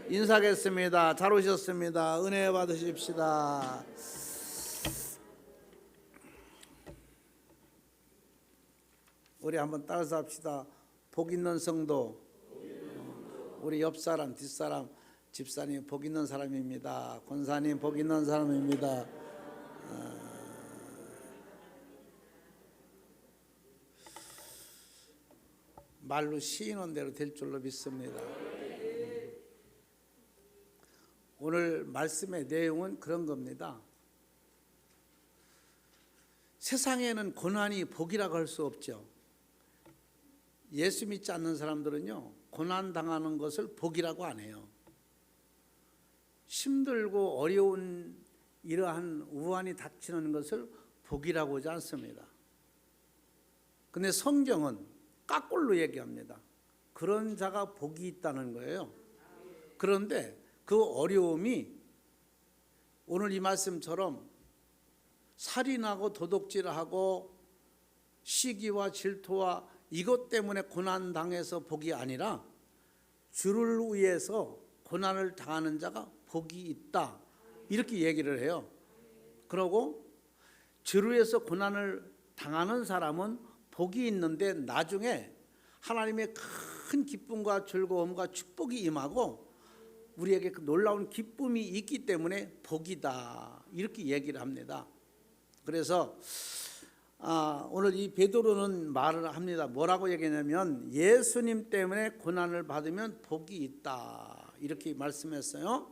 인사하겠습니다. 잘 오셨습니다. 은혜 받으십시다. 우리 한번 따라서 합시다. 복 있는 성도, 우리 옆사람, 뒷사람, 집사님 복 있는 사람입니다. 권사님 복 있는 사람입니다. 말로 시인한 대로 될 줄로 믿습니다. 오늘 말씀의 내용은 그런 겁니다. 세상에는 고난이 복이라고 할 수 없죠. 예수 믿지 않는 사람들은요, 고난 당하는 것을 복이라고 안 해요. 힘들고 어려운 이러한 우환이 닥치는 것을 복이라고 하지 않습니다. 근데 성경은 까꼴로 얘기합니다. 그런 자가 복이 있다는 거예요. 그런데 그 어려움이 오늘 이 말씀처럼 살인하고 도둑질하고 시기와 질투와 이것 때문에 고난당해서 복이 아니라 주를 위해서 고난을 당하는 자가 복이 있다, 이렇게 얘기를 해요. 그러고 주를 위해서 고난을 당하는 사람은 복이 있는데 나중에 하나님의 큰 기쁨과 즐거움과 축복이 임하고 우리에게 그 놀라운 기쁨이 있기 때문에 복이다, 이렇게 얘기를 합니다. 그래서 오늘 이 베드로는 말을 합니다. 뭐라고 얘기하냐면 예수님 때문에 고난을 받으면 복이 있다, 이렇게 말씀했어요.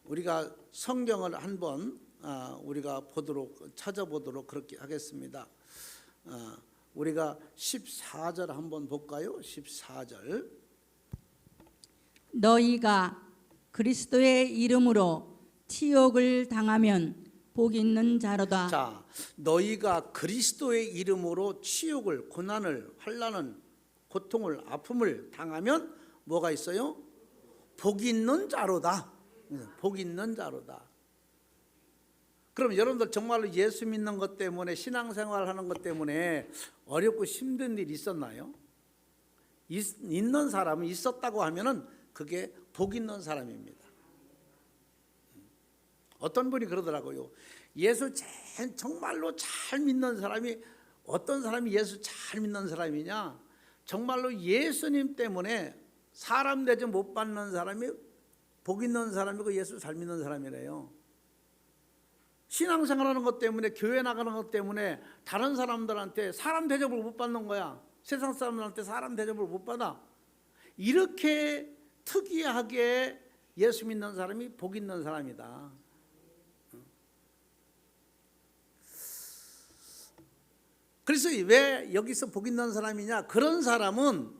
우리가 성경을 한번 우리가 찾아보도록 그렇게 하겠습니다. 우리가 14절 한번 볼까요? 14절. 너희가 그리스도의 이름으로 치욕을 당하면 복 있는 자로다. 자, 너희가 그리스도의 이름으로 치욕을, 고난을, 환난을, 고통을, 아픔을 당하면 뭐가 있어요? 복 있는 자로다. 복 있는 자로다. 그럼 여러분들 정말로 예수 믿는 것 때문에, 신앙생활 하는 것 때문에 어렵고 힘든 일이 있었나요? 있는 사람은, 있었다고 하면은 그게 복 있는 사람입니다. 어떤 분이 그러더라고요. 예수 정말로 잘 믿는 사람이, 어떤 사람이 예수 잘 믿는 사람이냐? 정말로 예수님 때문에 사람 대접 못 받는 사람이 복 있는 사람이고 예수 잘 믿는 사람이래요. 신앙생활하는 것 때문에, 교회 나가는 것 때문에 다른 사람들한테 사람 대접을 못 받는 거야. 세상 사람들한테 사람 대접을 못 받아. 이렇게 특이하게 예수 믿는 사람이 복 있는 사람이다. 그래서 왜 여기서 복 있는 사람이냐? 그런 사람은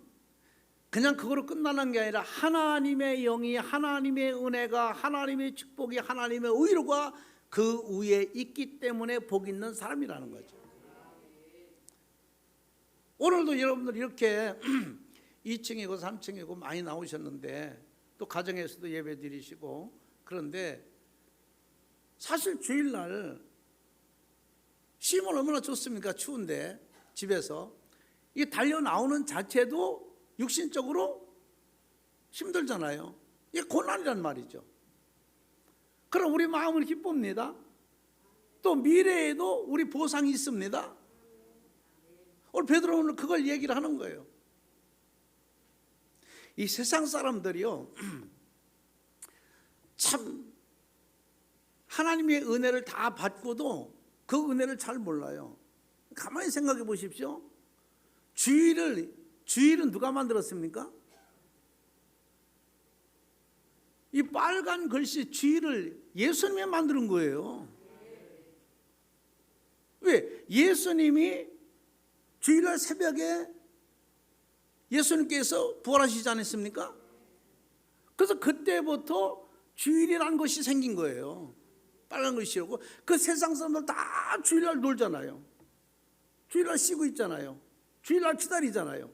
그냥 그거로 끝나는 게 아니라 하나님의 영이, 하나님의 은혜가, 하나님의 축복이, 하나님의 의로가 그 위에 있기 때문에 복 있는 사람이라는 거죠. 오늘도 여러분들 이렇게 2층이고 3층이고 많이 나오셨는데, 또 가정에서도 예배 드리시고, 그런데 사실 주일날 쉬면 얼마나 좋습니까? 추운데 집에서 이 달려 나오는 자체도 육신적으로 힘들잖아요. 이게 고난이란 말이죠. 그럼 우리 마음은 기쁩니다. 또 미래에도 우리 보상이 있습니다. 오늘 베드로는 그걸 얘기를 하는 거예요. 이 세상 사람들이요, 참 하나님의 은혜를 다 받고도 그 은혜를 잘 몰라요. 가만히 생각해 보십시오. 주일은 누가 만들었습니까? 이 빨간 글씨 주일을 예수님이 만드는 거예요. 왜? 예수님이 주일날 새벽에 예수님께서 부활하시지 않았습니까? 그래서 그때부터 주일이라는 것이 생긴 거예요. 빨간 글씨라고. 그 세상 사람들 다 주일날 놀잖아요. 주일날 쉬고 있잖아요. 주일날 기다리잖아요.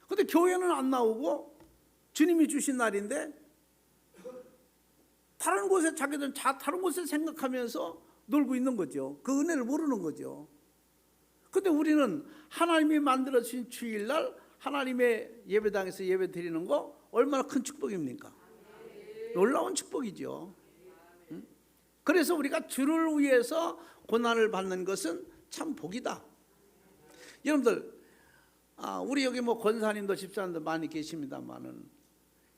근데 교회는 안 나오고 주님이 주신 날인데 다른 곳에 자기들은 다른 곳에 생각하면서 놀고 있는 거죠. 그 은혜를 모르는 거죠. 근데 우리는 하나님이 만들어주신 주일날 하나님의 예배당에서 예배 드리는 거 얼마나 큰 축복입니까? 놀라운 축복이죠. 그래서 우리가 주를 위해서 고난을 받는 것은 참 복이다. 여러분들, 우리 여기 뭐 권사님도 집사님도 많이 계십니다만은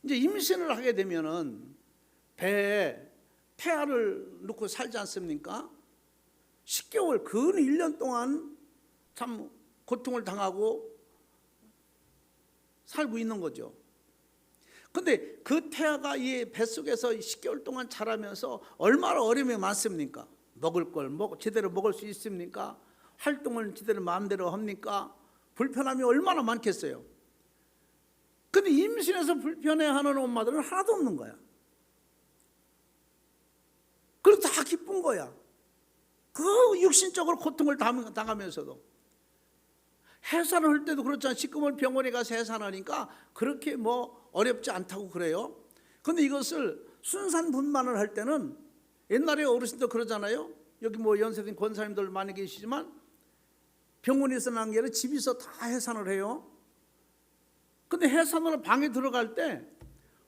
이제 임신을 하게 되면은 배에 태아를 넣고 살지 않습니까? 10개월, 근 1년 동안 참 고통을 당하고 살고 있는 거죠. 근데 그 태아가 이 뱃속에서 10개월 동안 자라면서 얼마나 어려움이 많습니까? 먹을 걸 제대로 먹을 수 있습니까? 활동을 제대로 마음대로 합니까? 불편함이 얼마나 많겠어요. 근데 임신해서 불편해하는 엄마들은 하나도 없는 거야. 그래서 다 기쁜 거야. 그 육신적으로 고통을 당하면서도. 해산을 할 때도 그렇잖아요. 지금은 병원에 가서 해산하니까 그렇게 뭐 어렵지 않다고 그래요. 근데 이것을 순산분만을 할 때는 옛날에 어르신들 그러잖아요. 여기 뭐 연세된 권사님들 많이 계시지만 병원에서 난 게 아니라 집에서 다 해산을 해요. 근데 해산으로 방에 들어갈 때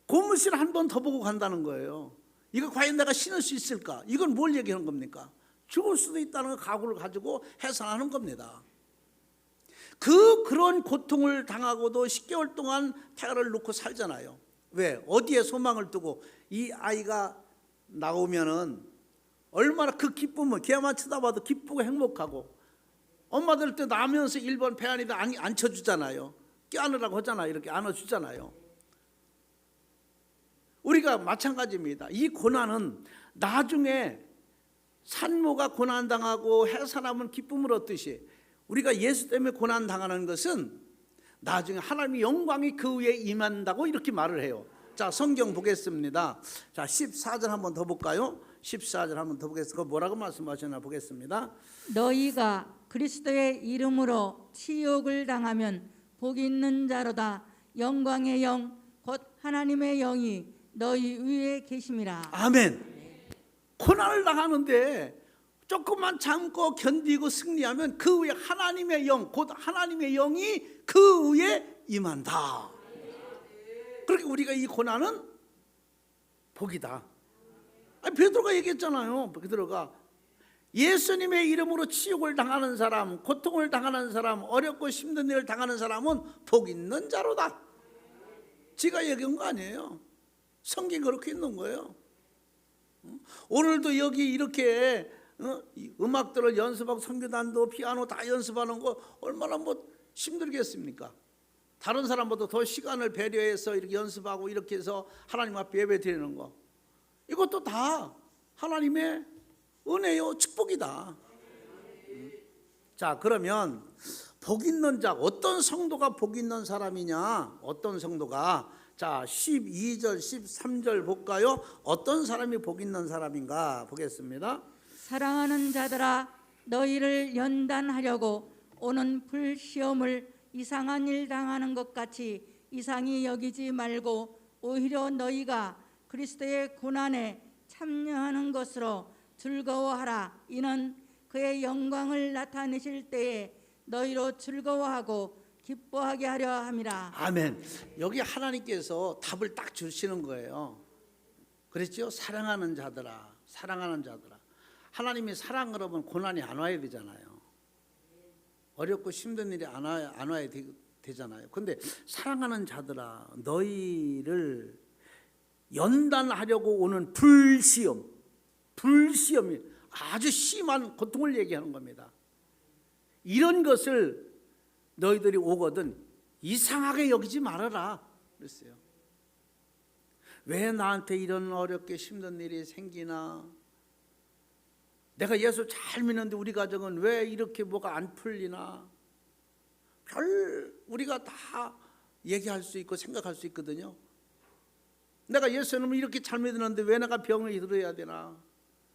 고무신 한 번 더 보고 간다는 거예요. 이거 과연 내가 신을 수 있을까? 이건 뭘 얘기하는 겁니까? 죽을 수도 있다는 각오를 가지고 해산하는 겁니다. 그런 고통을 당하고도 10개월 동안 태아를 놓고 살잖아요. 왜? 어디에 소망을 두고 이 아이가 나오면은 얼마나 그 기쁨을 걔만 쳐다봐도 기쁘고 행복하고 엄마들 때 나면서 1번 배 안에다 앉혀주잖아요. 껴안으라고 하잖아요. 이렇게 안아주잖아요. 우리가 마찬가지입니다. 이 고난은 나중에 산모가 고난당하고 해산하면 기쁨을 얻듯이 우리가 예수 때문에 고난당하는 것은 나중에 하나님의 영광이 그 위에 임한다고 이렇게 말을 해요. 자, 성경 보겠습니다. 자, 14절 한번 더 볼까요? 14절 한번 더 보겠습니다. 뭐라고 말씀하셨나 보겠습니다. 너희가 그리스도의 이름으로 치욕을 당하면 복 있는 자로다. 영광의 영 곧 하나님의 영이 너희 위에 계심이라. 아멘. 고난을 당하는데 조금만 참고 견디고 승리하면 그 위에 하나님의 영, 곧 하나님의 영이 그 위에 임한다. 그렇게 우리가 이 고난은 복이다. 베드로가 얘기했잖아요. 베드로가 예수님의 이름으로 치욕을 당하는 사람, 고통을 당하는 사람, 어렵고 힘든 일을 당하는 사람은 복 있는 자로다. 지가 얘기한 거 아니에요. 성경이 그렇게 있는 거예요. 오늘도 여기 이렇게 음악들을 연습하고 선교단도 피아노 다 연습하는 거 얼마나 뭐 힘들겠습니까? 다른 사람보다 더 시간을 배려해서 이렇게 연습하고 이렇게 해서 하나님 앞에 예배 드리는 거, 이것도 다 하나님의 은혜요, 축복이다. 자, 그러면 복 있는 자, 어떤 성도가 복 있는 사람이냐? 어떤 성도가? 자, 12절 13절 볼까요? 어떤 사람이 복 있는 사람인가 보겠습니다. 사랑하는 자들아, 너희를 연단하려고 오는 불시험을 이상한 일 당하는 것 같이 이상히 여기지 말고 오히려 너희가 그리스도의 고난에 참여하는 것으로 즐거워하라. 이는 그의 영광을 나타내실 때에 너희로 즐거워하고 기뻐하게 하려 함이라. 아멘. 여기 하나님께서 답을 딱 주시는 거예요. 그랬죠? 사랑하는 자들아, 사랑하는 자들아. 하나님이 사랑을 하면 고난이 안 와야 되잖아요. 어렵고 힘든 일이 안 와야 되잖아요. 근데 사랑하는 자들아, 너희를 연단하려고 오는 불시험이 아주 심한 고통을 얘기하는 겁니다. 이런 것을 너희들이 오거든 이상하게 여기지 말아라 그랬어요. 왜 나한테 이런 어렵게 힘든 일이 생기나? 내가 예수 잘 믿는데 우리 가정은 왜 이렇게 뭐가 안 풀리나? 우리가 다 얘기할 수 있고 생각할 수 있거든요. 내가 예수님을 이렇게 잘 믿는데 왜 내가 병을 들어야 되나?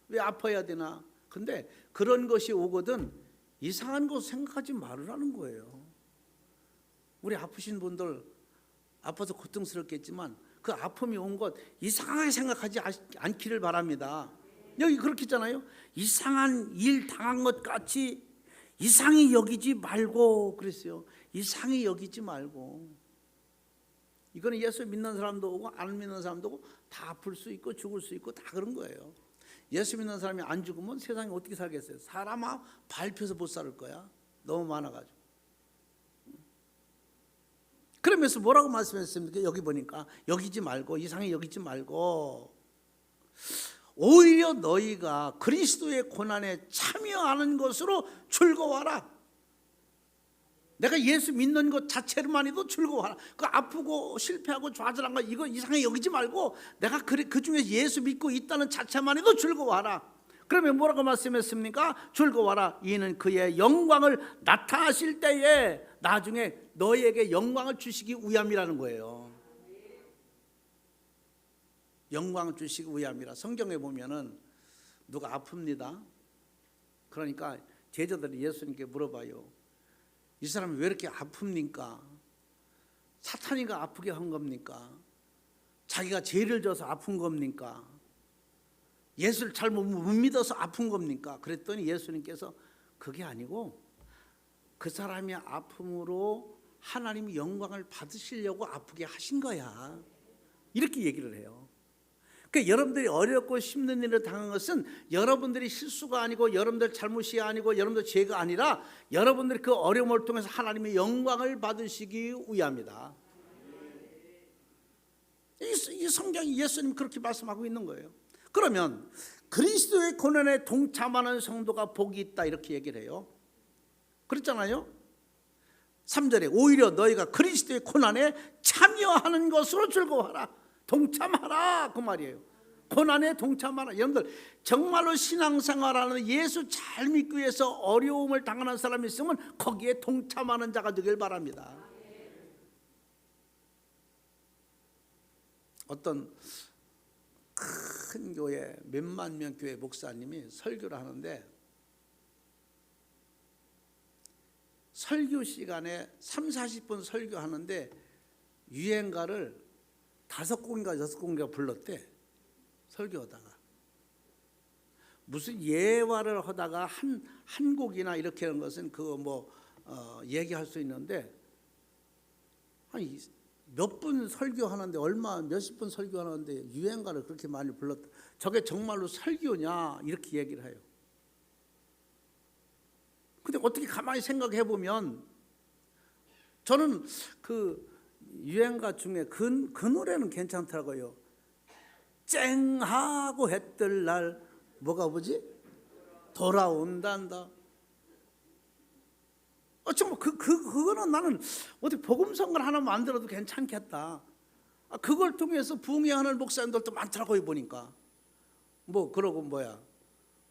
왜 아파야 되나? 근데 그런 것이 오거든 이상한 거 생각하지 말으라는 거예요. 우리 아프신 분들 아파서 고통스럽겠지만 그 아픔이 온 것 이상하게 생각하지 않기를 바랍니다. 여기 그렇게 있잖아요. 이상한 일 당한 것 같이 이상히 여기지 말고 그랬어요. 이상히 여기지 말고. 이거는 예수 믿는 사람도 오고 안 믿는 사람도 오고 다 아플 수 있고 죽을 수 있고 다 그런 거예요. 예수 믿는 사람이 안 죽으면 세상에 어떻게 살겠어요? 사람아 밟혀서 못 살 거야. 너무 많아가지고. 그러면서 뭐라고 말씀했습니까? 여기 보니까 여기지 말고, 이상히 여기지 말고, 오히려 너희가 그리스도의 고난에 참여하는 것으로 즐거워하라. 내가 예수 믿는 것 자체로만 해도 즐거워하라. 그 아프고 실패하고 좌절한 거 이거 이상하게 여기지 말고 내가 그 중에 예수 믿고 있다는 자체만 해도 즐거워하라. 그러면 뭐라고 말씀했습니까? 즐거워하라. 이는 그의 영광을 나타나실 때에 나중에 너희에게 영광을 주시기 위함이라는 거예요. 영광을 주시기 위함이라. 성경에 보면은 누가 아픕니다. 그러니까 제자들이 예수님께 물어봐요. 이 사람이 왜 이렇게 아픕니까? 사탄이가 아프게 한 겁니까? 자기가 죄를 져서 아픈 겁니까? 예수를 잘 못 믿어서 아픈 겁니까? 그랬더니 예수님께서 그게 아니고 그 사람의 아픔으로 하나님이 영광을 받으시려고 아프게 하신 거야. 이렇게 얘기를 해요. 그러니까 여러분들이 어렵고 힘든 일을 당한 것은 여러분들이 실수가 아니고 여러분들 잘못이 아니고 여러분들 죄가 아니라 여러분들이 그 어려움을 통해서 하나님의 영광을 받으시기 위함이다. 이 성경이 예수님 그렇게 말씀하고 있는 거예요. 그러면 그리스도의 고난에 동참하는 성도가 복이 있다 이렇게 얘기를 해요. 그렇잖아요. 3절에 오히려 너희가 그리스도의 고난에 참여하는 것으로 즐거워하라. 동참하라 그 말이에요. 고난에 동참하라. 여러분들 정말로 신앙생활하는 예수 잘 믿기 위해서 어려움을 당하는 사람이 있으면 거기에 동참하는 자가 되길 바랍니다. 어떤 큰 교회 몇만 명 교회 목사님이 설교를 하는데 설교 시간에 30-40분 설교하는데 유행가를 5곡인가 6곡인가 불렀대. 설교하다가 무슨 예화를 하다가 한 곡이나 이렇게 하는 것은 그거 뭐 얘기할 수 있는데 아니 몇 분 설교하는데 몇십 분 설교하는데 유행가를 그렇게 많이 불렀다. 저게 정말로 설교냐 이렇게 얘기를 해요. 근데 어떻게 가만히 생각해 보면 저는 그 유행가 중에 그 노래는 괜찮더라고요. 쨍하고 해 뜰 날 뭐가 뭐지? 돌아온단다. 정말 그거는 나는 어떻게 복음성을 하나 만들어도 괜찮겠다. 그걸 통해서 부흥회하는 목사님들도 많더라고요 보니까. 뭐 그러고 뭐야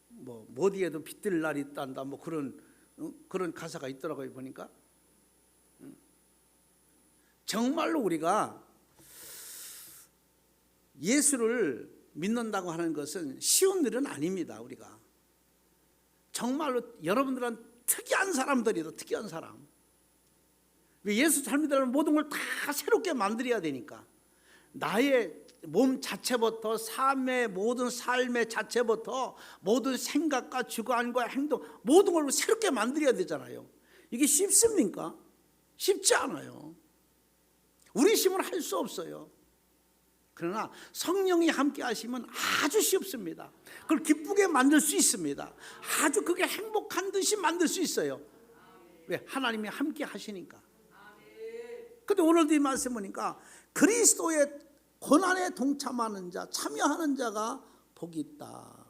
뭐 어디에도 빛들 날이 있단다 뭐 그런 가사가 있더라고요 보니까. 정말로 우리가 예수를 믿는다고 하는 것은 쉬운 일은 아닙니다. 우리가 정말로 여러분들은 특이한 사람들이다. 특이한 사람. 예수 잘 믿으려면 모든 걸 다 새롭게 만들어야 되니까 나의 몸 자체부터 모든 삶의 자체부터 모든 생각과 주관과 행동 모든 걸 새롭게 만들어야 되잖아요. 이게 쉽습니까? 쉽지 않아요. 우리 힘으로 할 수 없어요. 그러나 성령이 함께 하시면 아주 쉽습니다. 그걸 기쁘게 만들 수 있습니다. 아주 그게 행복한 듯이 만들 수 있어요. 왜? 하나님이 함께 하시니까. 근데 오늘도 이 말씀 보니까 그리스도의 고난에 동참하는 자, 참여하는 자가 복이 있다.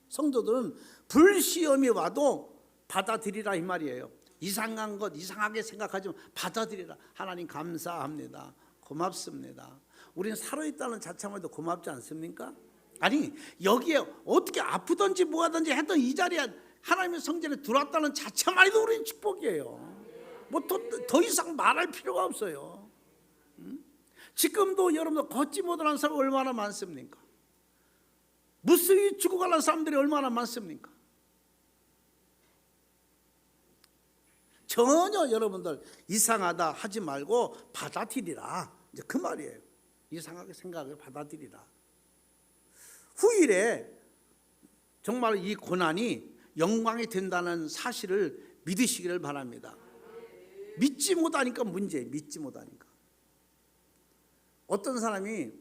성도들은 불시험이 와도 받아들이라 이 말이에요. 이상한 것 이상하게 생각하지만 받아들이라. 하나님 감사합니다. 고맙습니다. 우리는 살아있다는 자체만 해도 고맙지 않습니까? 아니 여기에 어떻게 아프든지 뭐하든지 했던 이 자리에 하나님의 성전에 들어왔다는 자체만 해도 우리는 축복이에요. 뭐 더 이상 말할 필요가 없어요. 지금도 여러분들 걷지 못하는 사람 얼마나 많습니까? 무수히 죽어가는 사람들이 얼마나 많습니까? 전혀 여러분들 이상하다 하지 말고 받아들이라. 이제 그 말이에요. 이상하게 생각을 받아들이라. 후일에 정말 이 고난이 영광이 된다는 사실을 믿으시기를 바랍니다. 믿지 못하니까 문제예요. 믿지 못하니까. 어떤 사람이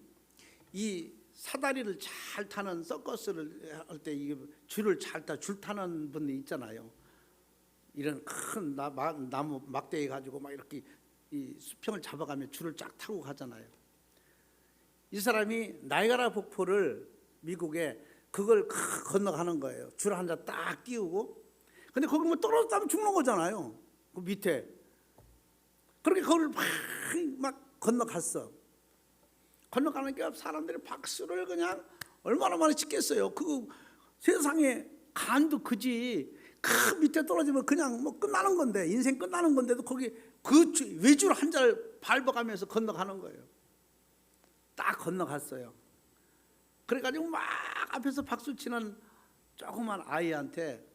이 사다리를 잘 타는 서커스를 할 때 이게 줄을 잘 타, 줄 타는 분이 있잖아요. 이런 큰 나무 막대기 가지고 막 이렇게 이 수평을 잡아가며 줄을 쫙 타고 가잖아요. 이 사람이 나이아가라 폭포를 미국에 그걸 건너가는 거예요. 줄 한 자 딱 끼우고. 근데 거기 뭐 떨어졌다면 죽는 거잖아요. 그 밑에. 그렇게 그걸 막 건너갔어. 건너가니까 사람들이 박수를 그냥 얼마나 많이 치겠어요. 그 세상에 간도 그지. 그 밑에 떨어지면 그냥 뭐 끝나는 건데, 인생 끝나는 건데도 거기 그 외줄 한 자를 밟아가면서 건너가는 거예요. 딱 건너갔어요. 그래가지고 막 앞에서 박수 치는 조그만 아이한테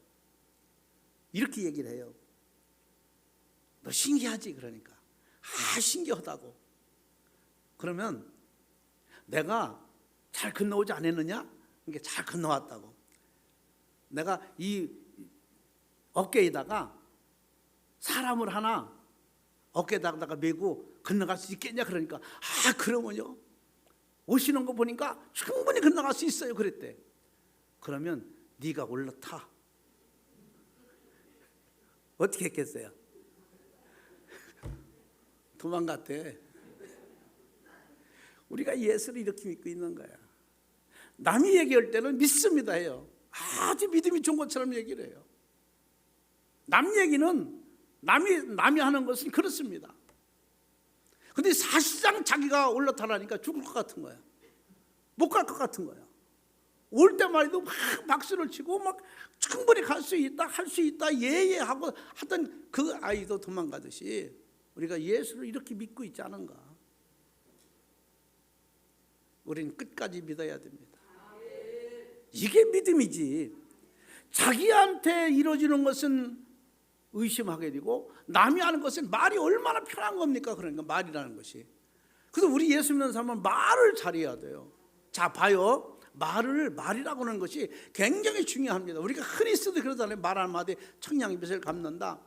이렇게 얘기를 해요. 너 신기하지? 그러니까. 신기하다고. 그러면 내가 잘 건너오지 않았느냐? 그러니까 잘 건너왔다고. 내가 이 어깨에다가 사람을 하나 어깨에다가 메고 건너갈 수 있겠냐? 그러니까 그러면요, 오시는 거 보니까 충분히 건너갈 수 있어요. 그랬대. 그러면 네가 올라타. 어떻게 했겠어요? 도망갔대. 우리가 예수를 이렇게 믿고 있는 거야. 남이 얘기할 때는 믿습니다 해요. 아주 믿음이 좋은 것처럼 얘기를 해요. 남 얘기는 남이 하는 것은 그렇습니다. 근데 사실상 자기가 올라타라니까 죽을 것 같은 거야. 못 갈 것 같은 거야. 올 때말도 막 박수를 치고 막 충분히 갈 수 있다, 할 수 있다, 예예하고 하던 그 아이도 도망가듯이 우리가 예수를 이렇게 믿고 있지 않은가? 우리는 끝까지 믿어야 됩니다. 이게 믿음이지. 자기한테 이루어지는 것은 의심하게 되고 남이 하는 것은 말이 얼마나 편한 겁니까? 그러니까 말이라는 것이. 그래서 우리 예수 믿는 사람은 말을 잘해야 돼요. 자, 봐요. 말이라고 하는 것이 굉장히 중요합니다. 우리가 흔히 쓰도 그러잖아요. 말 한마디 청량빛을 갚는다.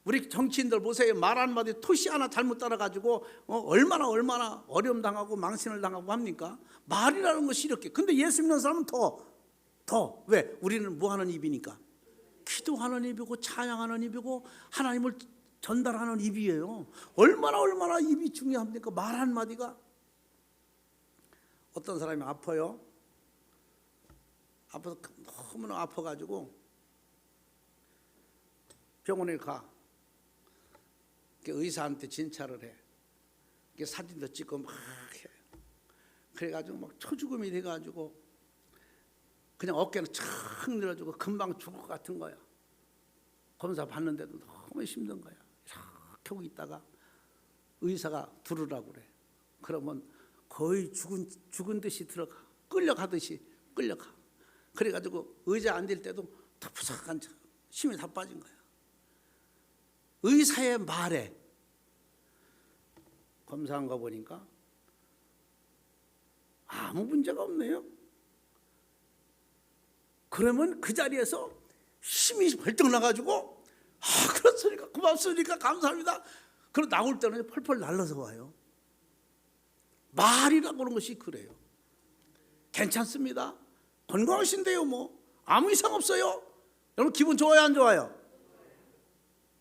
우리 정치인들 보세요. 말 한마디 토시 하나 잘못 따라가지고 얼마나 어려움 당하고 망신을 당하고 합니까? 말이라는 것이 이렇게. 근데 예수 믿는 사람은 더 왜? 우리는 뭐 하는 입이니까? 기도하는 입이고 찬양하는 입이고 하나님을 전달하는 입이에요. 얼마나 입이 중요합니까? 말 한마디가. 어떤 사람이 아파요. 아파서 너무나 아파가지고 병원에 가. 의사한테 진찰을 해. 사진도 찍고 막 해. 그래가지고 막 초죽음이 돼가지고 그냥 어깨는 척 늘어지고 금방 죽을 것 같은 거야. 검사 받는데도 너무 힘든 거야. 이렇게 하고 있다가 의사가 부르라고 그래. 그러면 거의 죽은 듯이 들어가. 끌려가듯이 끌려가. 그래가지고 의자 앉을 때도 푸석한 척 힘이 다 빠진 거야. 의사의 말에 검사한 거 보니까 아무 문제가 없네요. 그러면 그 자리에서 힘이 벌떡 나가지고 그렇습니까? 고맙습니까? 감사합니다. 그리고 나올 때는 펄펄 날라서 와요. 말이라고 하는 것이 그래요. 괜찮습니다. 건강하신데요. 뭐 아무 이상 없어요. 여러분 기분 좋아요? 안 좋아요?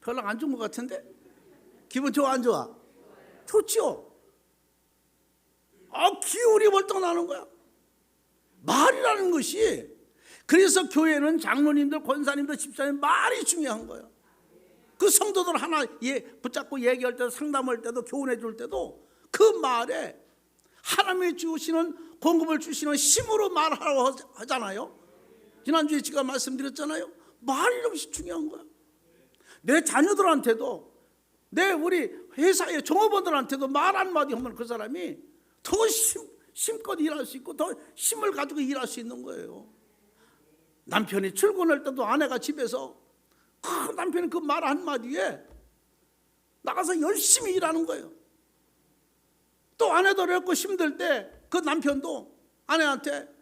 별로 안 좋은 것 같은데? 기분 좋아 안 좋아? 좋지요. 기운이 벌떡 나는 거야. 말이라는 것이. 그래서 교회는 장로님들, 권사님들, 집사님 말이 중요한 거예요. 그 성도들 하나 붙잡고 얘기할 때도 상담할 때도 교훈해 줄 때도 그 말에 하나님이 주시는 공급을 주시는 힘으로 말하라고 하잖아요. 지난주에 제가 말씀드렸잖아요. 말이라는 것이 중요한 거야. 내 자녀들한테도 내 우리 회사의 종업원들한테도 말 한마디 하면 그 사람이 더 힘껏 일할 수 있고 더 힘을 가지고 일할 수 있는 거예요. 남편이 출근할 때도 아내가 집에서 남편이 그 말 한마디에 나가서 열심히 일하는 거예요. 또 아내도 어렵고 힘들 때 그 남편도 아내한테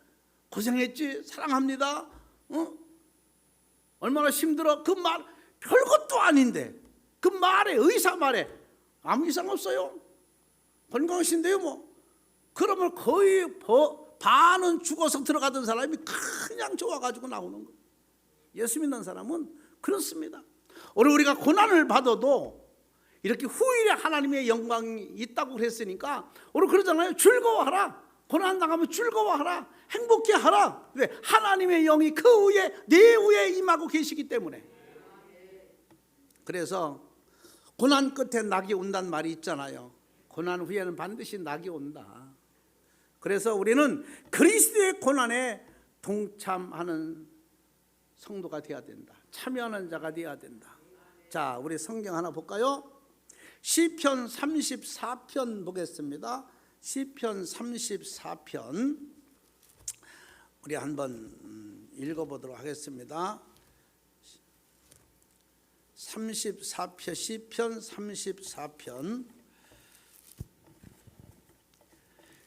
고생했지, 사랑합니다, 얼마나 힘들어, 그 말 별것도 아닌데 그 말에, 의사 말에 아무 이상 없어요. 건강하신데요 뭐. 그러면 거의 반은 죽어서 들어가던 사람이 그냥 좋아가지고 나오는 거예요. 예수 믿는 사람은 그렇습니다. 오늘 우리가 고난을 받아도 이렇게 후일에 하나님의 영광이 있다고 그랬으니까 오늘 그러잖아요. 즐거워하라. 고난 당하면 즐거워하라. 행복해하라. 왜? 하나님의 영이 그 위에, 내 위에 임하고 계시기 때문에. 그래서 고난 끝에 낙이 온다는 말이 있잖아요. 고난 후에는 반드시 낙이 온다. 그래서 우리는 그리스도의 고난에 동참하는 성도가 되어야 된다. 참여하는 자가 되어야 된다. 자, 우리 성경 하나 볼까요? 시편 34편 보겠습니다. 시편 34편 우리 한번 읽어보도록 하겠습니다. 34편, 시편 34편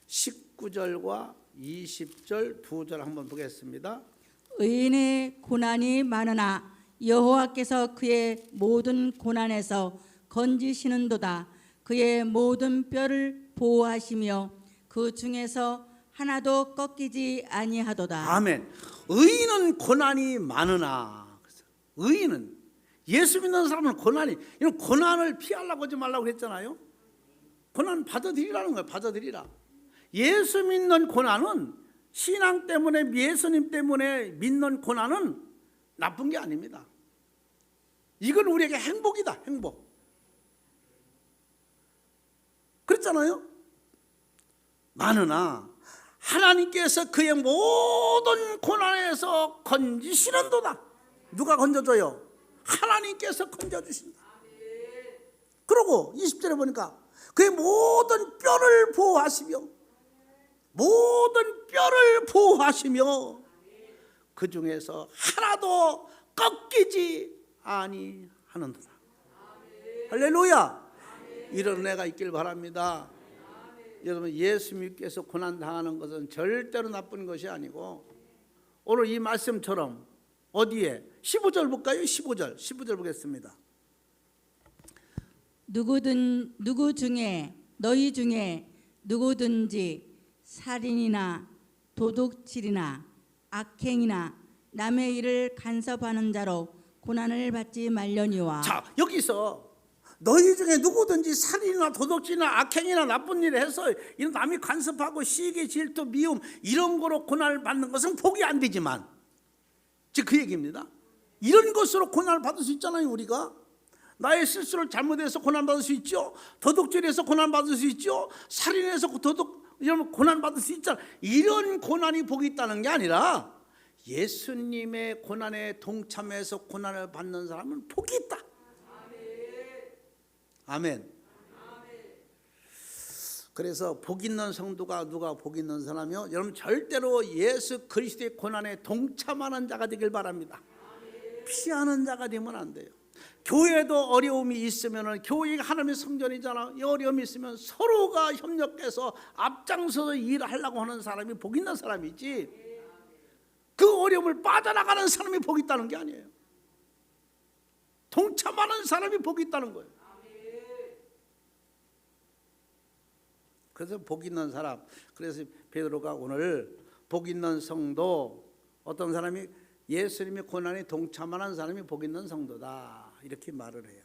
19절과 20절 두 절 한번 보겠습니다. 의인의 고난이 많으나 여호와께서 그의 모든 고난에서 건지시는도다. 그의 모든 뼈를 보호하시며 그 중에서 하나도 꺾이지 아니하도다. 아멘. 의인은 고난이 많으나, 의인은, 예수 믿는 사람은 고난이, 이런 고난을 피하려고 하지 말라고 했잖아요. 고난 받아들이라는 거예요. 받아들이라. 예수 믿는 고난은, 신앙 때문에, 예수님 때문에 믿는 고난은 나쁜 게 아닙니다. 이건 우리에게 행복이다. 행복. 그랬잖아요. 많으나 하나님께서 그의 모든 고난에서 건지시는도다. 누가 건져줘요? 하나님께서 건져주신다. 그러고 20절에 보니까 그의 모든 뼈를 보호하시며, 모든 뼈를 보호하시며 그 중에서 하나도 꺾이지 아니하는도다. 할렐루야. 이런 은혜가 있길 바랍니다. 여러분, 예수님께서 고난 당하는 것은 절대로 나쁜 것이 아니고, 오늘 이 말씀처럼 어디에 15절 볼까요? 15절 보겠습니다. 누구 중에 너희 중에 누구든지 살인이나 도둑질이나 악행이나 남의 일을 간섭하는 자로 고난을 받지 말려니와. 자, 여기서 너희 중에 누구든지 살인이나 도둑질이나 악행이나 나쁜 일을 해서 이런 남이 간섭하고 시기, 질투, 미움 이런 거로 고난을 받는 것은 복이 안 되지만, 즉 그 얘기입니다. 이런 것으로 고난을 받을 수 있잖아요. 우리가 나의 실수를 잘못해서 고난받을 수 있죠. 도둑질해서 고난받을 수 있죠. 살인해서 이런 고난받을 수 있잖아요. 이런 고난이 복이 있다는 게 아니라 예수님의 고난에 동참해서 고난을 받는 사람은 복이 있다. 아멘. 그래서 복 있는 성도가 누가 복 있는 사람이요? 여러분, 절대로 예수 그리스도의 고난에 동참하는 자가 되길 바랍니다. 피하는 자가 되면 안 돼요. 교회도 어려움이 있으면, 교회가 하나님의 성전이잖아. 이 어려움이 있으면 서로가 협력해서 앞장서서 일을 하려고 하는 사람이 복 있는 사람이지, 그 어려움을 빠져나가는 사람이 복 있다는 게 아니에요. 동참하는 사람이 복 있다는 거예요. 그래서 복 있는 사람, 그래서 베드로가 오늘 복 있는 성도, 어떤 사람이 예수님의 고난에 동참하는 사람이 복 있는 성도다, 이렇게 말을 해요.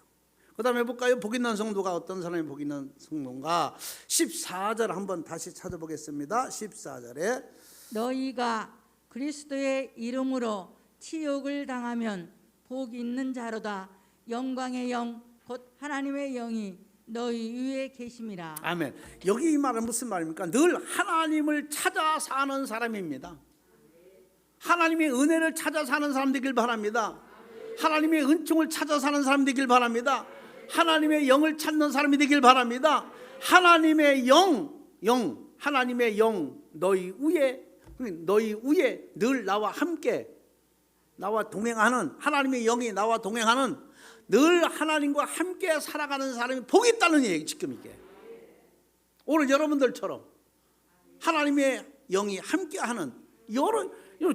그 다음에 볼까요? 복 있는 성도가 어떤 사람이 복 있는 성도인가? 14절 한번 다시 찾아보겠습니다. 14절에 너희가 그리스도의 이름으로 치욕을 당하면 복 있는 자로다. 영광의 영 곧 하나님의 영이 너희 위에 계심이라. 아멘. 여기 이 말은 무슨 말입니까? 늘 하나님을 찾아 사는 사람입니다. 하나님의 은혜를 찾아 사는 사람 되길 바랍니다. 하나님의 은총을 찾아 사는 사람 되길 바랍니다. 하나님의 영을 찾는 사람이 되길 바랍니다. 하나님의 하나님의 영 너희 위에 늘 나와 함께, 나와 동행하는, 하나님의 영이 나와 동행하는, 늘 하나님과 함께 살아가는 사람이 복이 있다는 얘기. 지금 이게 오늘 여러분들처럼 하나님의 영이 함께하는,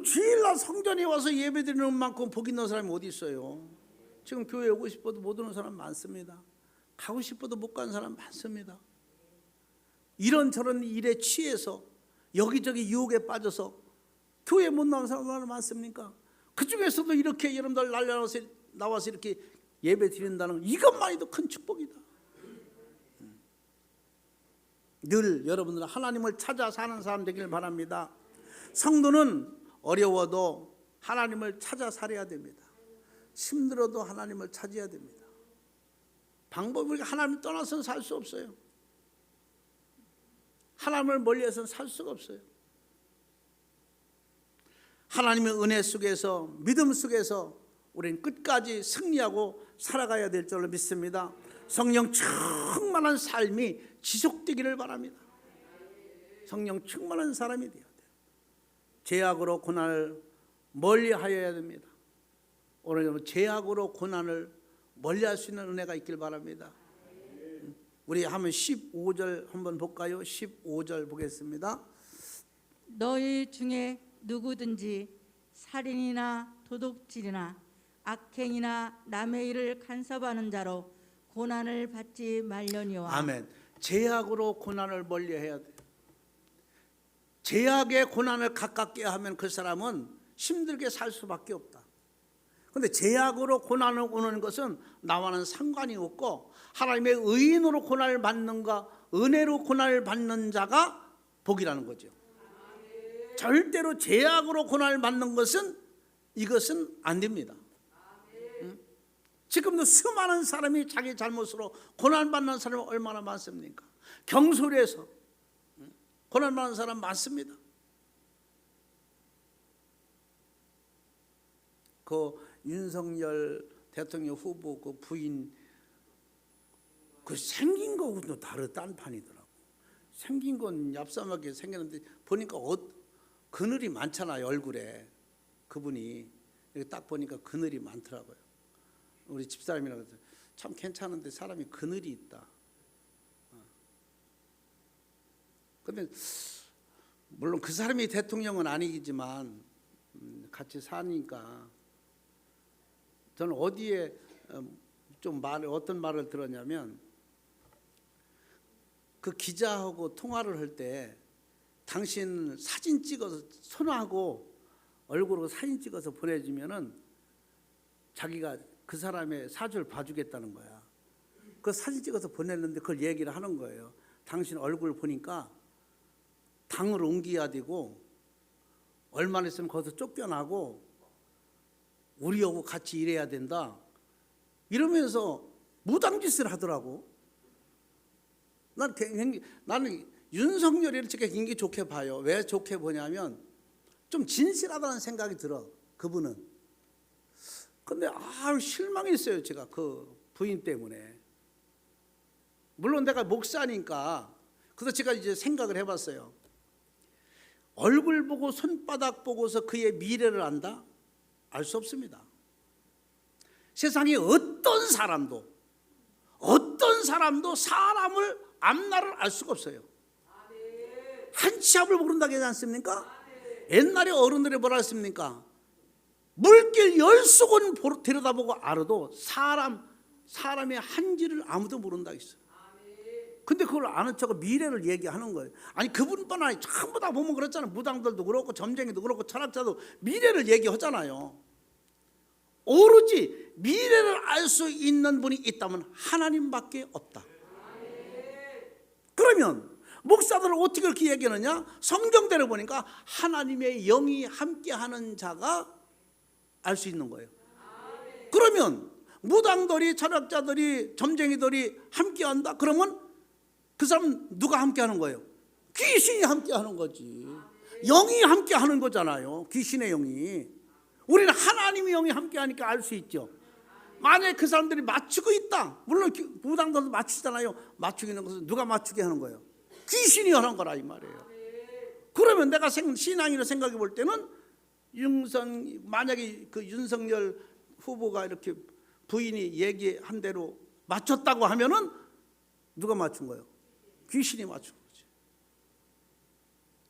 주일날 성전에 와서 예배드리는 만큼 복 있는 사람이 어디 있어요? 지금 교회 오고 싶어도 못 오는 사람 많습니다. 가고 싶어도 못 가는 사람 많습니다. 이런저런 일에 취해서 여기저기 유혹에 빠져서 교회 못 나오는 사람 얼마나 많습니까? 그 중에서도 이렇게 여러분들 나와서 이렇게 예배 드린다는 이것만이도 큰 축복이다. 늘 여러분들은 하나님을 찾아 사는 사람 되길 바랍니다. 성도는 어려워도 하나님을 찾아 살아야 됩니다. 힘들어도 하나님을 찾아야 됩니다. 방법이 우리가 하나님을 떠나서는 살 수 없어요. 하나님을 멀리해서는 살 수가 없어요. 하나님의 은혜 속에서 믿음 속에서 우리는 끝까지 승리하고 살아가야 될 줄로 믿습니다. 성령 충만한 삶이 지속되기를 바랍니다. 성령 충만한 사람이 되어야 돼요. 죄악으로 고난을 멀리하여야 됩니다. 오늘 죄악으로 고난을 멀리할 수 있는 은혜가 있길 바랍니다. 우리 한번 15절 한번 볼까요? 15절 보겠습니다. 너희 중에 누구든지 살인이나 도둑질이나 악행이나 남의 일을 간섭하는 자로 고난을 받지 말려니와. 아멘. 죄악으로 고난을 멀리해야 돼요. 죄악의 고난을 가깝게 하면 그 사람은 힘들게 살 수밖에 없다. 그런데 죄악으로 고난을 오는 것은 나와는 상관이 없고 하나님의 의인으로 고난을 받는가 은혜로 고난을 받는 자가 복이라는 거죠. 절대로 죄악으로 고난을 받는 것은 이것은 안 됩니다. 지금도 수많은 사람이 자기 잘못으로 고난받는 사람이 얼마나 많습니까? 경솔해서 고난받는 사람 많습니다. 그 윤석열 대통령 후보 그 부인 그 생긴 거하고도 다른 딴판이더라고. 생긴 건 얍삽하게 생겼는데 보니까 그늘이 많잖아요. 얼굴에 그분이 이렇게 딱 보니까 그늘이 많더라고요. 우리 집사람이라고 해서 참 괜찮은데 사람이 그늘이 있다. 근데 물론 그 사람이 대통령은 아니지만 같이 사니까 저는 어디에 좀 어떤 말을 들었냐면 그 기자하고 통화를 할 때 당신 사진 찍어서 손하고 얼굴하고 사진 찍어서 보내주면은 자기가 그 사람의 사주를 봐주겠다는 거야. 그 사진 찍어서 보냈는데 그걸 얘기를 하는 거예요. 당신 얼굴 보니까 당을 옮겨야 되고 얼마나 있으면 거기서 쫓겨나고 우리하고 같이 일해야 된다. 이러면서 무당짓을 하더라고. 나는 윤석열이를 굉장히 좋게 봐요. 왜 좋게 보냐면 좀 진실하다는 생각이 들어. 그분은. 근데 실망했어요. 제가 그 부인 때문에. 물론 내가 목사니까. 그래서 제가 이제 생각을 해봤어요. 얼굴 보고 손바닥 보고서 그의 미래를 안다? 알 수 없습니다. 세상에 어떤 사람도 사람을 앞날을 알 수가 없어요. 한치 앞을 모른다고 하지 않습니까? 옛날에 어른들이 뭐라 했습니까? 물길 열수건 들여다보고 알아도 사람의 한지를 아무도 모른다 했어요. 근데 그걸 아는 척은 미래를 얘기하는 거예요. 아니 그분뿐 아니라 전부 다 보면 그렇잖아요. 무당들도 그렇고 점쟁이도 그렇고 철학자도 미래를 얘기하잖아요. 오로지 미래를 알 수 있는 분이 있다면 하나님밖에 없다. 그러면 목사들은 어떻게 그렇게 얘기하느냐? 성경대로 보니까 하나님의 영이 함께하는 자가 알 수 있는 거예요. 그러면 무당들이 철학자들이 점쟁이들이 함께한다? 그러면 그 사람 누가 함께하는 거예요? 귀신이 함께하는 거지. 영이 함께하는 거잖아요. 귀신의 영이. 우리는 하나님의 영이 함께하니까 알 수 있죠. 만약에 그 사람들이 맞추고 있다. 물론 무당들도 맞추잖아요. 맞추고 있는 것은 누가 맞추게 하는 거예요? 귀신이 하는 거라 이 말이에요. 그러면 내가 신앙으로 생각해 볼 때는 만약에 그 윤석열 후보가 이렇게 부인이 얘기한 대로 맞췄다고 하면은 누가 맞춘 거예요? 귀신이 맞춘 거지.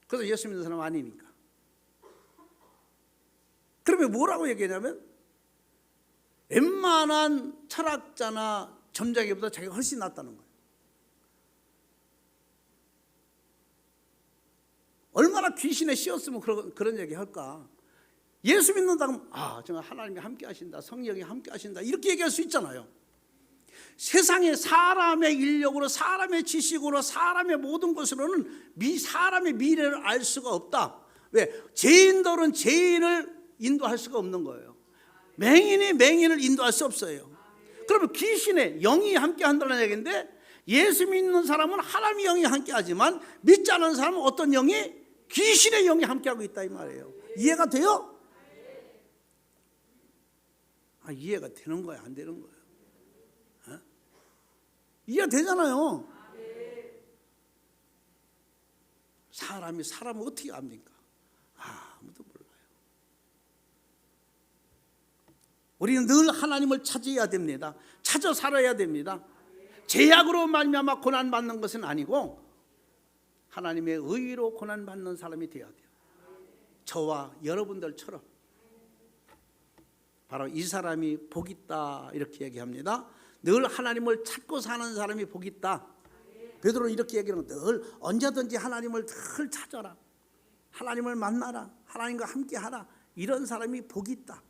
그래서 예수 믿는 사람 아니니까. 그러면 뭐라고 얘기하냐면 웬만한 철학자나 점자기보다 자기가 훨씬 낫다는 거예요. 얼마나 귀신에 씌었으면 그런 얘기 할까? 예수 믿는다고 정말 하나님이 함께 하신다, 성령이 함께 하신다, 이렇게 얘기할 수 있잖아요. 세상에 사람의 인력으로, 사람의 지식으로, 사람의 모든 것으로는 사람의 미래를 알 수가 없다. 왜? 죄인들은 죄인을 인도할 수가 없는 거예요. 맹인이 맹인을 인도할 수 없어요. 그러면 귀신의 영이 함께 한다는 얘기인데, 예수 믿는 사람은 하나님의 영이 함께 하지만 믿지 않는 사람은 어떤 영이? 귀신의 영이 함께 하고 있다 이 말이에요. 이해가 돼요? 이해가 되는 거야, 안 되는 거예요? 이해가 되잖아요. 사람이 사람을 어떻게 압니까? 아무도 몰라요. 우리는 늘 하나님을 찾아야 됩니다. 찾아 살아야 됩니다. 죄악으로 말미암아 고난받는 것은 아니고 하나님의 의로 고난받는 사람이 되어야 돼요. 저와 여러분들처럼. 바로 이 사람이 복 있다 이렇게 얘기합니다. 늘 하나님을 찾고 사는 사람이 복 있다. 베드로는 이렇게 얘기하는 거예요. 늘 언제든지 하나님을 늘 찾아라. 하나님을 만나라. 하나님과 함께하라. 이런 사람이 복 있다.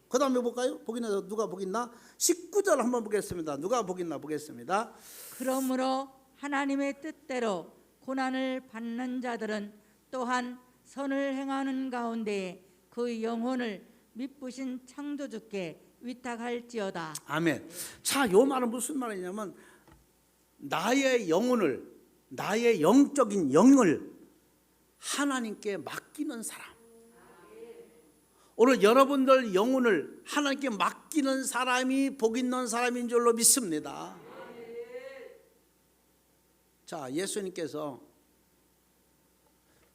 그 다음에 볼까요? 복 있나? 누가 복 있나? 19절 한번 보겠습니다. 누가 복 있나 보겠습니다. 그러므로 하나님의 뜻대로 고난을 받는 자들은 또한 선을 행하는 가운데 그 영혼을 미쁘신 창조주께 위탁할지어다. 아멘. 자, 요 말은 무슨 말이냐면 나의 영혼을, 나의 영적인 영을 하나님께 맡기는 사람. 오늘 여러분들 영혼을 하나님께 맡기는 사람이 복 있는 사람인 줄로 믿습니다. 자, 예수님께서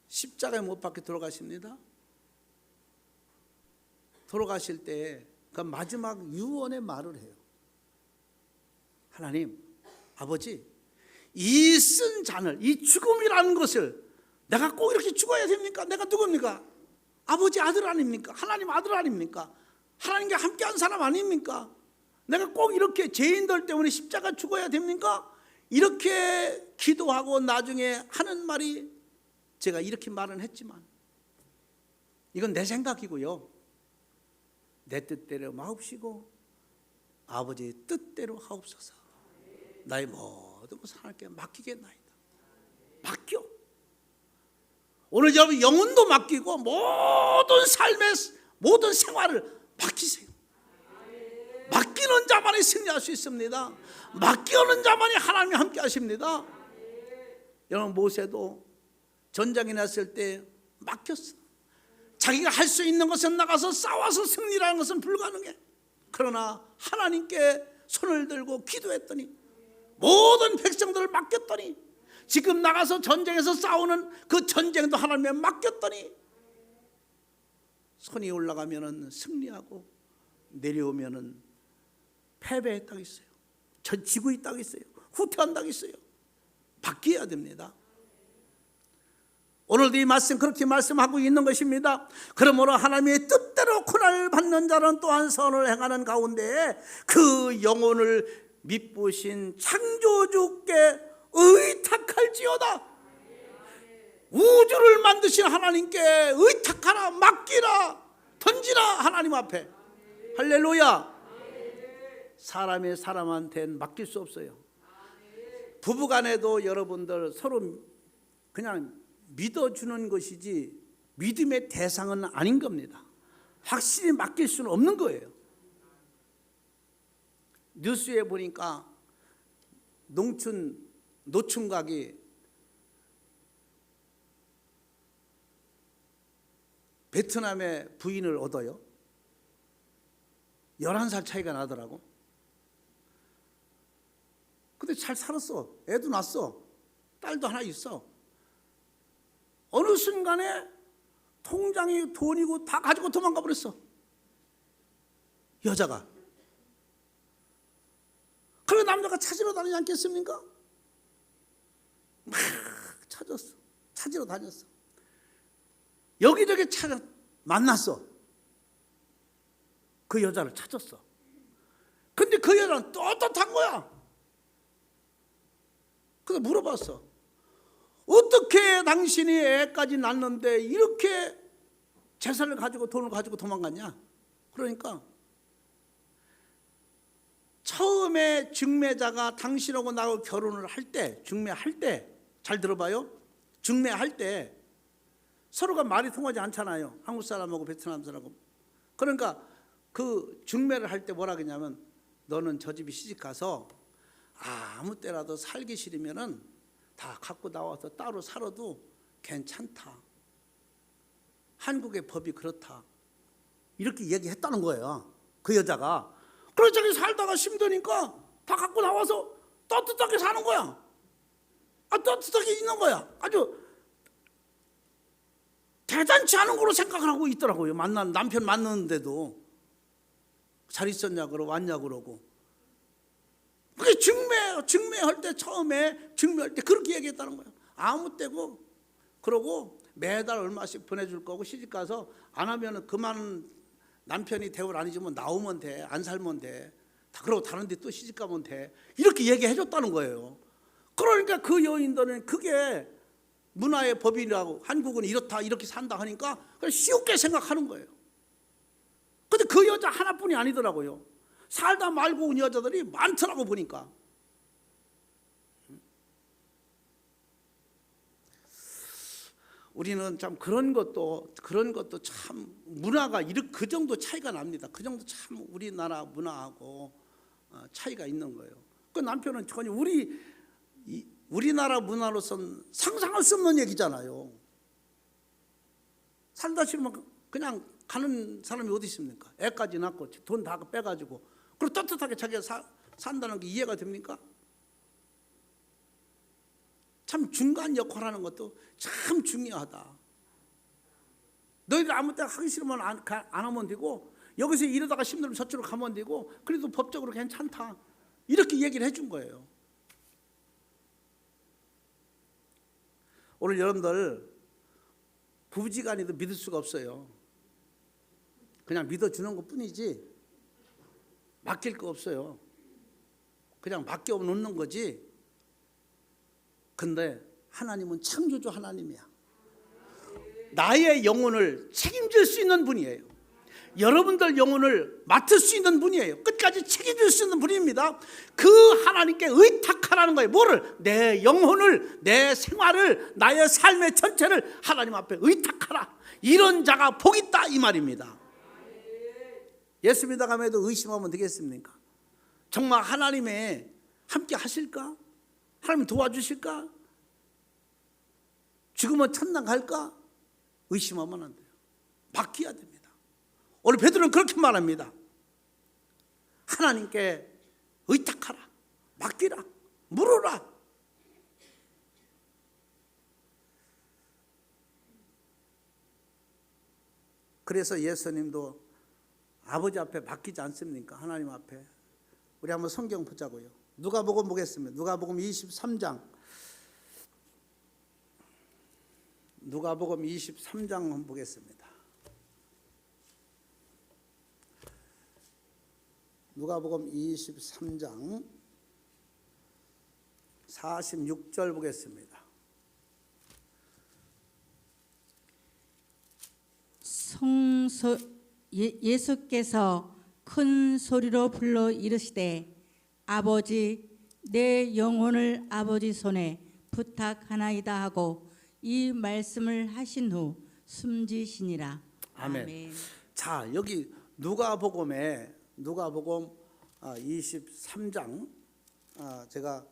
십자가에 못 박혀 돌아가십니다. 돌아가실 때 그 마지막 유언의 말을 해요. 하나님, 아버지, 이 쓴 잔을, 이 죽음이라는 것을 내가 꼭 이렇게 죽어야 됩니까? 내가 누굽니까? 아버지 아들 아닙니까? 하나님 아들 아닙니까? 하나님과 함께한 사람 아닙니까? 내가 꼭 이렇게 죄인들 때문에 십자가 죽어야 됩니까? 이렇게 기도하고 나중에 하는 말이, 제가 이렇게 말은 했지만 이건 내 생각이고요. 내 뜻대로 마옵시고 아버지의 뜻대로 하옵소서. 나의 모든 것을 하나님께 맡기겠나이다. 맡겨. 오늘 여러분 영혼도 맡기고 모든 삶의 모든 생활을 맡기세요. 맡기는 자만이 승리할 수 있습니다. 맡기는 자만이 하나님이 함께 하십니다. 여러분 모세도 전장에 났을 때 맡겼어. 자기가 할 수 있는 것은 나가서 싸워서 승리라는 것은 불가능해. 그러나 하나님께 손을 들고 기도했더니 모든 백성들을 맡겼더니 지금 나가서 전쟁에서 싸우는 그 전쟁도 하나님께 맡겼더니 손이 올라가면은 승리하고 내려오면은 패배했다고 있어요. 지고 있다고 있어요. 후퇴한다고 있어요. 바뀌어야 됩니다. 오늘도 이 말씀 그렇게 말씀하고 있는 것입니다. 그러므로 하나님의 뜻대로 고난을 받는 자는 또한 선을 행하는 가운데 그 영혼을 미쁘신 창조주께 의탁할지어다. 우주를 만드신 하나님께 의탁하라, 맡기라, 던지라. 하나님 앞에. 할렐루야. 사람이 사람한테는 맡길 수 없어요. 부부간에도 여러분들 서로 그냥 믿어주는 것이지 믿음의 대상은 아닌 겁니다. 확실히 맡길 수는 없는 거예요. 뉴스에 보니까 노총각이 베트남의 부인을 얻어요. 11살 차이가 나더라고. 근데 잘 살았어. 애도 낳았어. 딸도 하나 있어. 어느 순간에 통장에 돈이고 다 가지고 도망가 버렸어. 여자가. 그래 남자가 찾으러 다니지 않겠습니까? 막 찾았어. 찾으러 다녔어. 여기저기 만났어. 그 여자를 찾았어. 근데 그 여자는 떳떳한 거야. 그래서 물어봤어. 어떻게 당신이 애까지 낳는데 이렇게 재산을 가지고 돈을 가지고 도망갔냐? 그러니까 처음에 중매자가 당신하고 나하고 결혼을 할 때, 중매할 때, 잘 들어봐요. 중매할 때 서로가 말이 통하지 않잖아요. 한국 사람하고 베트남 사람하고. 그러니까 그 중매를 할 때 뭐라 그러냐면, 너는 저 집에 시집 가서 아무 때라도 살기 싫으면은 다 갖고 나와서 따로 살아도 괜찮다. 한국의 법이 그렇다. 이렇게 얘기했다는 거예요. 그 여자가. 그래서 저기 살다가 힘드니까 다 갖고 나와서 떳떳하게 사는 거야. 떳떳하게 있는 거야. 아주 대단치 않은 거로 생각을 하고 있더라고요. 남편 만났는데도 잘 있었냐 그러고 왔냐 그러고. 그게 중매할 때, 처음에 중매할 때 그렇게 얘기했다는 거예요. 아무 때고. 그러고 매달 얼마씩 보내줄 거고, 시집 가서 안 하면 그만 남편이 대우를 안 해주면 나오면 돼. 안 살면 돼. 그러고 다른 데 또 시집 가면 돼. 이렇게 얘기해 줬다는 거예요. 그러니까 그 여인들은 그게 문화의 법이라고, 한국은 이렇다 이렇게 산다 하니까 그냥 쉽게 생각하는 거예요. 근데 그 여자 하나뿐이 아니더라고요. 살다 말고 온 여자들이 많더라고 보니까. 우리는 참 그런 것도 참 문화가 그 정도 차이가 납니다. 그 정도 참 우리나라 문화하고 차이가 있는 거예요. 그 남편은 전혀 우리나라 문화로서는 상상할 수 없는 얘기잖아요. 살다 싫으면 그냥 가는 사람이 어디 있습니까? 애까지 낳고 돈 다 빼가지고 그리고 떳떳하게 자기가 산다는 게 이해가 됩니까? 참 중간 역할하는 것도 참 중요하다. 너희들 아무 때나 하기 싫으면 안 하면 되고, 여기서 이러다가 힘들면 저쪽으로 가면 되고, 그래도 법적으로 괜찮다. 이렇게 얘기를 해준 거예요. 오늘 여러분들 부부지간에도 믿을 수가 없어요. 그냥 믿어주는 것 뿐이지 맡길 거 없어요. 그냥 맡겨 놓는 거지. 근데 하나님은 창조주 하나님이야. 나의 영혼을 책임질 수 있는 분이에요. 여러분들 영혼을 맡을 수 있는 분이에요. 끝까지 책임질 수 있는 분입니다. 그 하나님께 의탁하라는 거예요. 뭐를? 내 영혼을, 내 생활을, 나의 삶의 전체를 하나님 앞에 의탁하라. 이런 자가 복 있다 이 말입니다. 예수 믿어가면서 의심하면 되겠습니까? 정말 하나님의 함께 하실까? 하나님 도와주실까? 죽으면 천당 갈까? 의심하면 안 돼요. 맡겨야 됩니다. 오늘 베드로는 그렇게 말합니다. 하나님께 의탁하라, 맡기라, 물으라. 그래서 예수님도 아버지 앞에 맡기지 않습니까? 하나님 앞에. 우리 한번 성경 보자고요. 누가복음 보겠습니다. 누가복음 23장. 누가복음 23장 한번 보겠습니다. 누가복음 23장 46절 보겠습니다. 예수께서 큰 소리로 불러 이르시되 아버지 내 영혼을 아버지 손에 부탁하나이다 하고 이 말씀을 하신 후 숨지시니라. 아멘. 아멘. 자, 여기 누가복음 23장 제가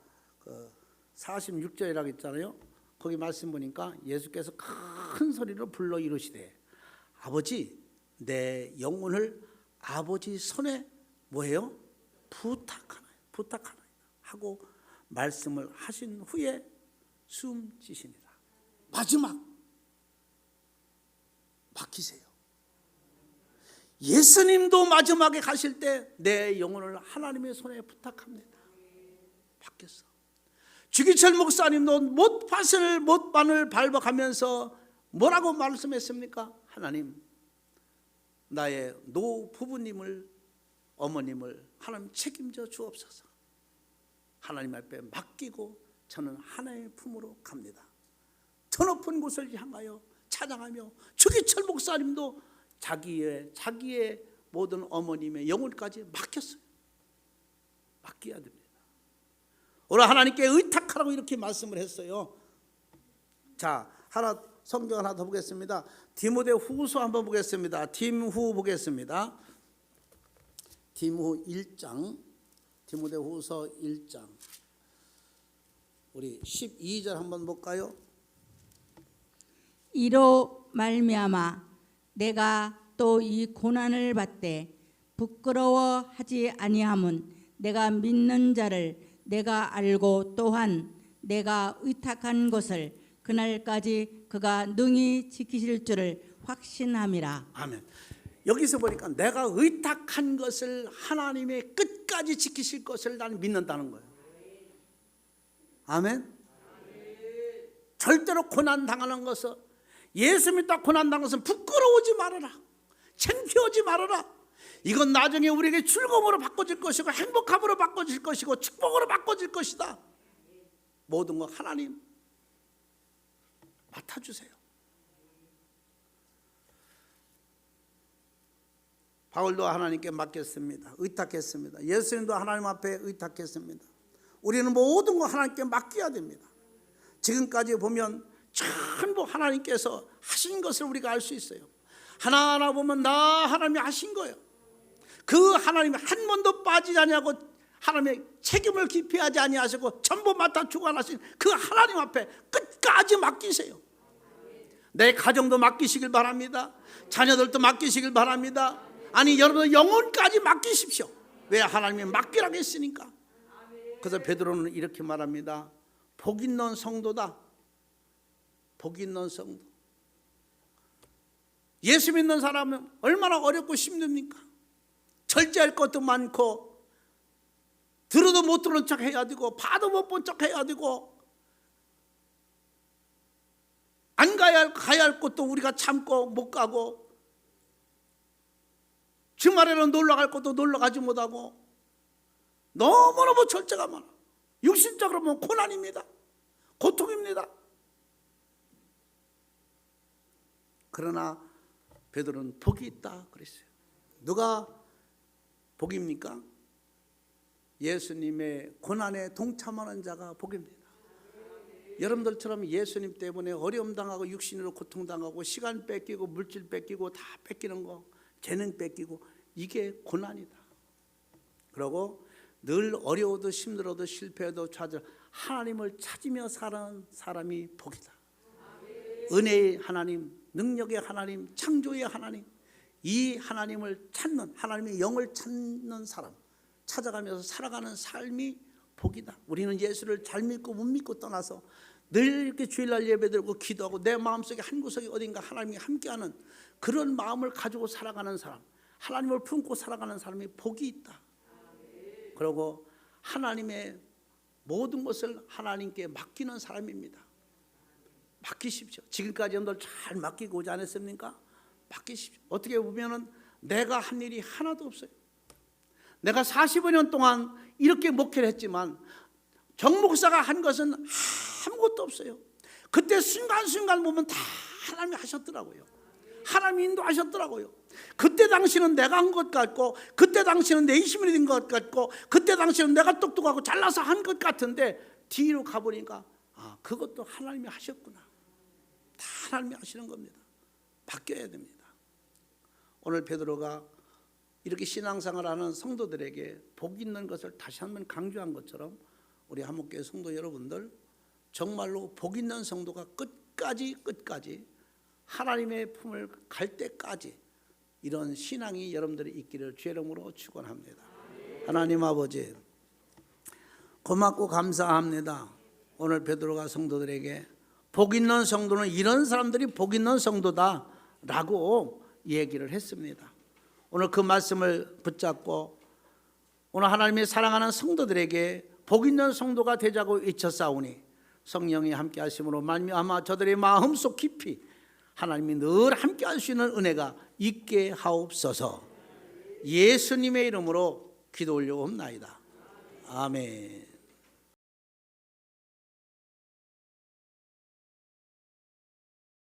46절이라고 했잖아요. 거기 말씀 보니까 예수께서 큰 소리로 불러 이르시되 아버지 내 영혼을 아버지 손에 뭐해요? 부탁하나이다 하고 말씀을 하신 후에 숨지시니라. 마지막 맡기세요. 예수님도 마지막에 가실 때 내 영혼을 하나님의 손에 부탁합니다. 맡겼어. 주기철 목사님도 못반을 밟아가면서 뭐라고 말씀했습니까? 하나님, 나의 노부부님을, 어머님을 하나님 책임져 주옵소서. 하나님 앞에 맡기고 저는 하나님의 품으로 갑니다. 더 높은 곳을 향하여 찬양하며 주기철 목사님도 자기의 모든 어머님의 영혼까지 맡겼어요. 맡겨야 됩니다. 오늘 하나님께 의탁하라고 이렇게 말씀을 했어요. 자, 성경 하나 더 보겠습니다. 디모데후서 한번 보겠습니다. 디모후 보겠습니다. 디모후 1장, 디모데후서 1장 우리 12절 한번 볼까요? 이로 말미암아 내가 또 이 고난을 받되 부끄러워하지 아니함은 내가 믿는 자를 내가 알고 또한 내가 의탁한 것을 그날까지 그가 능히 지키실 줄을 확신함이라. 아멘. 여기서 보니까 내가 의탁한 것을 하나님의 끝까지 지키실 것을 나는 믿는다는 거예요. 아멘. 절대로 고난 당하는 것은, 예수 믿다 고난 당하는 것은 부끄러워하지 말아라. 창피하지 말아라. 이건 나중에 우리에게 즐거움으로 바꿔질 것이고 행복함으로 바꿔질 것이고 축복으로 바꿔질 것이다. 모든 거 하나님 맡아주세요. 바울도 하나님께 맡겼습니다. 의탁했습니다. 예수님도 하나님 앞에 의탁했습니다. 우리는 모든 거 하나님께 맡겨야 됩니다. 지금까지 보면 전부 하나님께서 하신 것을 우리가 알 수 있어요. 하나하나 보면 나 하나님이 하신 거예요. 그 하나님이 한 번도 빠지지 아니하고 하나님의 책임을 기피하지 아니하시고 전부 맡아 주관하신 그 하나님 앞에 끝까지 맡기세요. 내 가정도 맡기시길 바랍니다. 자녀들도 맡기시길 바랍니다. 아니 여러분 영혼까지 맡기십시오. 왜? 하나님이 맡기라고 했으니까. 그래서 베드로는 이렇게 말합니다. 복 있는 성도다. 복 있는 성도. 예수 믿는 사람은 얼마나 어렵고 힘듭니까? 절제할 것도 많고 들어도 못 들은 척 해야 되고 봐도 못 본 척 해야 되고 안 가야 할 곳도 우리가 참고 못 가고 주말에는 놀러 갈 곳도 놀러 가지 못하고 너무너무 절제가 많아. 육신적으로 보면 고난입니다. 고통입니다. 그러나 베드로는 복이 있다 그랬어요. 누가 복입니까? 예수님의 고난에 동참하는 자가 복입니다. 여러분들처럼 예수님 때문에 어려움 당하고 육신으로 고통당하고 시간 뺏기고 물질 뺏기고 다 뺏기는 거, 재능 뺏기고 이게 고난이다. 그리고 늘 어려워도 힘들어도 실패해도 하나님을 찾으며 사는 사람이 복이다. 은혜의 하나님, 능력의 하나님, 창조의 하나님, 이 하나님을 찾는, 하나님의 영을 찾는 사람, 찾아가면서 살아가는 삶이 복이다. 우리는 예수를 잘 믿고 못 믿고 떠나서 늘 이렇게 주일날 예배드리고 기도하고 내 마음속에 한 구석에 어딘가 하나님이 함께하는 그런 마음을 가지고 살아가는 사람, 하나님을 품고 살아가는 사람이 복이 있다. 그리고 하나님의 모든 것을 하나님께 맡기는 사람입니다. 맡기십시오. 지금까지 여러분들 잘 맡기고 오지 않았습니까? 맡기십시오. 어떻게 보면은 내가 한 일이 하나도 없어요. 내가 45년 동안 이렇게 목회를 했지만 정 목사가 한 것은 아무것도 없어요. 그때 순간순간 보면 다 하나님이 하셨더라고요. 하나님이 인도하셨더라고요. 그때 당시는 내가 한 것 같고, 그때 당시는 내 힘이 된 것 같고, 그때 당시는 내가 똑똑하고 잘나서 한 것 같은데 뒤로 가보니까 그것도 하나님이 하셨구나. 다 하나님이 하시는 겁니다. 바뀌어야 됩니다. 오늘 베드로가 이렇게 신앙생활하는 성도들에게 복 있는 것을 다시 한번 강조한 것처럼 우리 한목교회 성도 여러분들 정말로 복 있는 성도가 끝까지 하나님의 품을 갈 때까지 이런 신앙이 여러분들이 있기를 주의 이름으로 축원합니다. 하나님 아버지 고맙고 감사합니다. 오늘 베드로가 성도들에게 복 있는 성도는 이런 사람들이 복 있는 성도다라고 얘기를 했습니다. 오늘 그 말씀을 붙잡고 오늘 하나님이 사랑하는 성도들에게 복 있는 성도가 되자고 외쳤사오니 성령이 함께 하심으로 말미암아 저들의 마음속 깊이 하나님이 늘 함께 할 수 있는 은혜가 있게 하옵소서. 예수님의 이름으로 기도 올려옵나이다. 아멘.